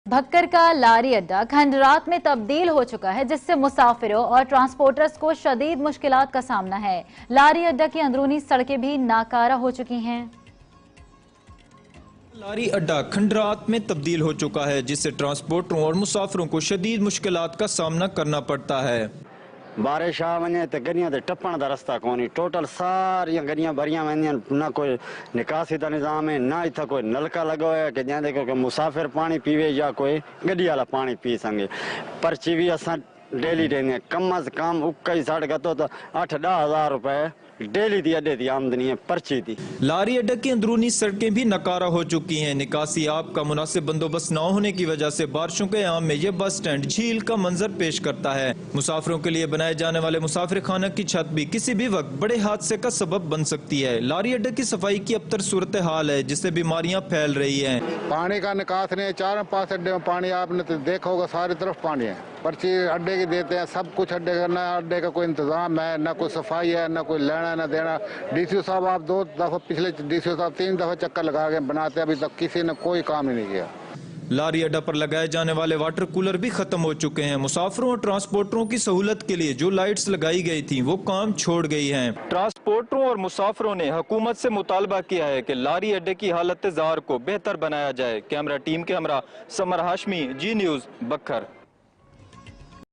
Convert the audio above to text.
भक्कर का लारी अड्डा खंडरात में तब्दील हो चुका है, जिससे मुसाफिरों और ट्रांसपोर्टर्स को शदीद मुश्किलात का सामना है। लारी अड्डा की अंदरूनी सड़कें भी नाकारा हो चुकी हैं। लारी अड्डा खंडरात में तब्दील हो चुका है, जिससे ट्रांसपोर्टरों और मुसाफिरों को शदीद मुश्किलात का सामना करना पड़ता है। बारिश आ वने तो गरियां ते टपण दा रस्ता कोनी, टोटल सारियां गरियां भरियां वेंदियां, ना कोई निकासी दा निज़ाम है, ना इत्थे कोई नलका लगो है कि जंहिंदे कोई मुसाफिर पानी पीवे या कोई गड्डी वाला पानी पी सके। पर्ची भी असां डेली ॾींदे, कम अज़ कम उकई साढ़े गतो तो 8-10 हज़ार रुपए डेली दी अड्डे दी आमदनी है पर्ची दी। लारी अड्डा की अंदरूनी सड़कें भी नकारा हो चुकी हैं। निकासी आप का मुनासिब बंदोबस्त न होने की वजह से बारिशों के आम में यह बस स्टैंड झील का मंजर पेश करता है। मुसाफिरों के लिए बनाए जाने वाले मुसाफिर खाना की छत भी किसी भी वक्त बड़े हादसे का सबब बन सकती है। लारी अड्डा की सफाई की अबतर सूरत हाल है, जिससे बीमारियां फैल रही हैं। पानी का निकास नहीं, 4-5 अड्डे में पानी, आपने तो देखा होगा सारी तरफ पानी है। पर्ची अड्डे की देते हैं, सब कुछ अड्डे का, ना अड्डे का कोई इंतजाम है, ना कोई सफाई है, ना कोई लेना ना देना। डीसीओ साहब आप 2 दफा, पिछले डीसीओ साहब 3 दफा चक्कर लगा के बनाते, अभी तक किसी ने कोई काम ही नहीं किया। लारी अड्डा पर लगाए जाने वाले वाटर कूलर भी खत्म हो चुके हैं। मुसाफिरों और ट्रांसपोर्टरों की सहूलत के लिए जो लाइट्स लगाई गई थी वो काम छोड़ गई हैं। ट्रांसपोर्टरों और मुसाफिरों ने हुकूमत से मुतालबा किया है कि लारी अड्डे की हालत ज़ार को बेहतर बनाया जाए। कैमरा टीम के हमरा समर हाशमी, जी न्यूज़, बक्खर।